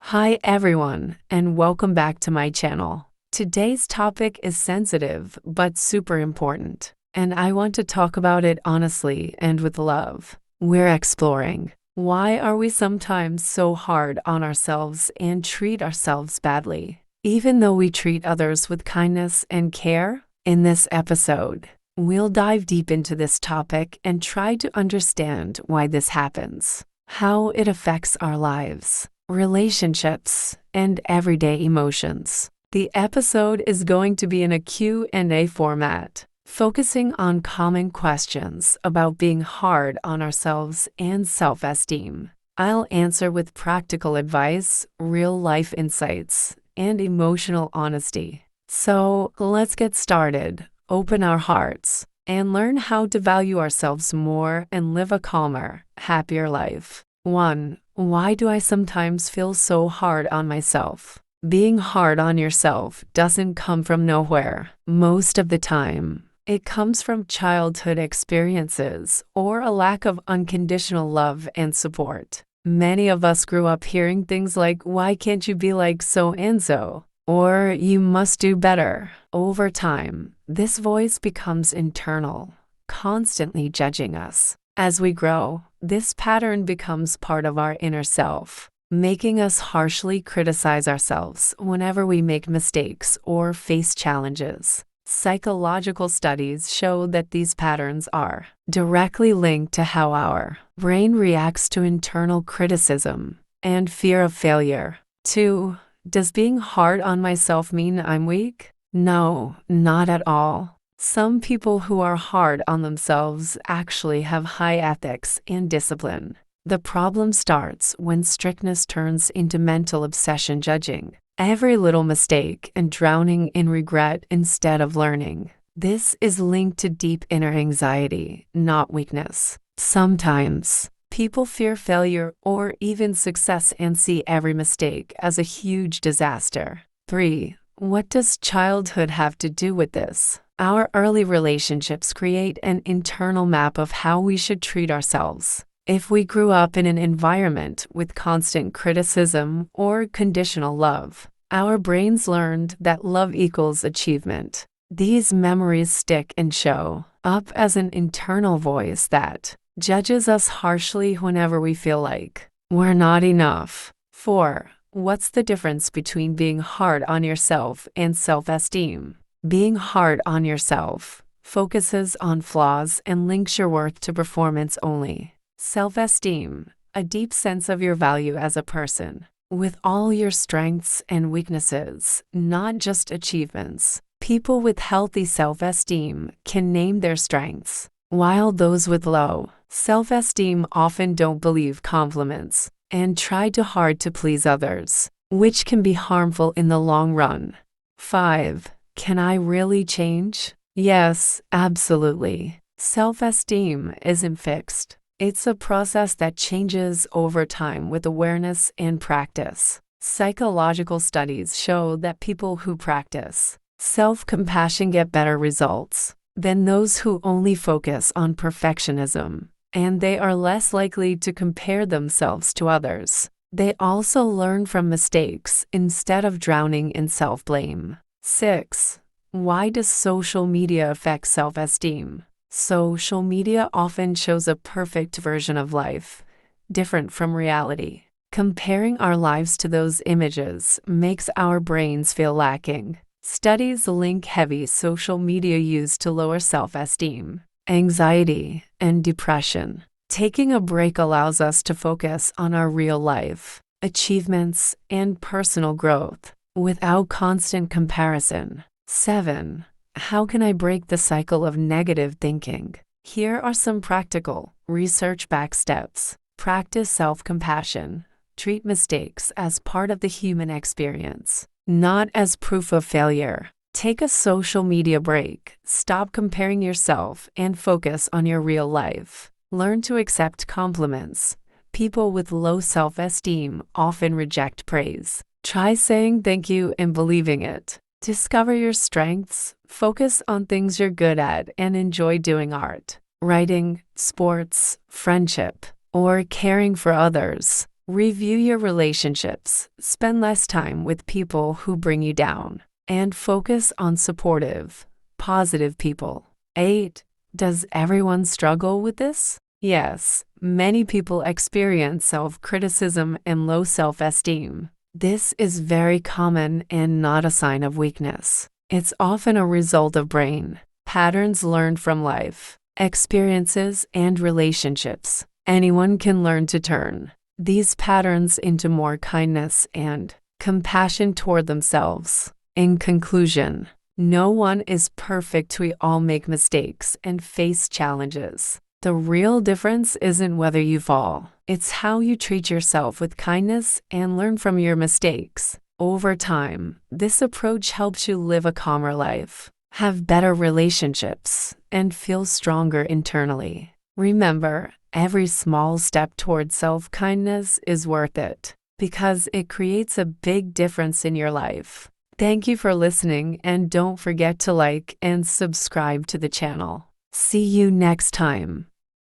Hi everyone, and welcome back to my channel. Today's topic is sensitive but super important, and I want to talk about it honestly and with love. We're exploring why are we sometimes so hard on ourselves and treat ourselves badly, even though we treat others with kindness and care? In this episode, we'll dive deep into this topic and try to understand why this happens, how it affects our lives, relationships, and everyday emotions. The episode is going to be in a Q&A format, focusing on common questions about being hard on ourselves and self-esteem. I'll answer with practical advice, real-life insights, and emotional honesty. So let's get started, open our hearts, and learn how to value ourselves more and live a calmer, happier life. 1. Why do I sometimes feel so hard on myself? Being hard on yourself doesn't come from nowhere. Most of the time, it comes from childhood experiences or a lack of unconditional love and support. Many of us grew up hearing things like, "Why can't you be like so-and-so?" or "You must do better." Over time, this voice becomes internal, constantly judging us. As we grow, this pattern becomes part of our inner self, making us harshly criticize ourselves whenever we make mistakes or face challenges. Psychological studies show that these patterns are directly linked to how our brain reacts to internal criticism and fear of failure. 2. Does being hard on myself mean I'm weak? No, not at all. Some people who are hard on themselves actually have high ethics and discipline. The problem starts when strictness turns into mental obsession, judging every little mistake and drowning in regret instead of learning. This is linked to deep inner anxiety, not weakness. Sometimes, people fear failure or even success and see every mistake as a huge disaster. 3. What does childhood have to do with this? Our early relationships create an internal map of how we should treat ourselves. If we grew up in an environment with constant criticism or conditional love, our brains learned that love equals achievement. These memories stick and show up as an internal voice that judges us harshly whenever we feel like we're not enough. 4. What's the difference between being hard on yourself and self-esteem? Being hard on yourself focuses on flaws and links your worth to performance only. Self-esteem, a deep sense of your value as a person, with all your strengths and weaknesses, not just achievements. People with healthy self-esteem can name their strengths, while those with low self-esteem often don't believe compliments and try too hard to please others, which can be harmful in the long run. 5. Can I really change? Yes, absolutely. Self-esteem isn't fixed. It's a process that changes over time with awareness and practice. Psychological studies show that people who practice self-compassion get better results than those who only focus on perfectionism, and they are less likely to compare themselves to others. They also learn from mistakes instead of drowning in self-blame. 6. Why does social media affect self-esteem? Social media often shows a perfect version of life, different from reality. Comparing our lives to those images makes our brains feel lacking. Studies link heavy social media use to lower self-esteem, anxiety, and depression. Taking a break allows us to focus on our real life, achievements, and personal growth without constant comparison. 7. How can I break the cycle of negative thinking? Here are some practical, research-backed steps. Practice self-compassion. Treat mistakes as part of the human experience, not as proof of failure. Take a social media break. Stop comparing yourself and focus on your real life. Learn to accept compliments. People with low self-esteem often reject praise. Try saying thank you and believing it. Discover your strengths, focus on things you're good at, and enjoy doing art, writing, sports, friendship, or caring for others. Review your relationships, spend less time with people who bring you down, and focus on supportive, positive people. 8. Does everyone struggle with this? Yes, many people experience self-criticism and low self-esteem. This is very common and not a sign of weakness. It's often a result of brain patterns learned from life, experiences, and relationships. Anyone can learn to turn these patterns into more kindness and compassion toward themselves. In conclusion, no one is perfect. We all make mistakes and face challenges. The real difference isn't whether you fall, it's how you treat yourself with kindness and learn from your mistakes. Over time, this approach helps you live a calmer life, have better relationships, and feel stronger internally. Remember, every small step towards self-kindness is worth it because it creates a big difference in your life. Thank you for listening, and don't forget to like and subscribe to the channel. See you next time.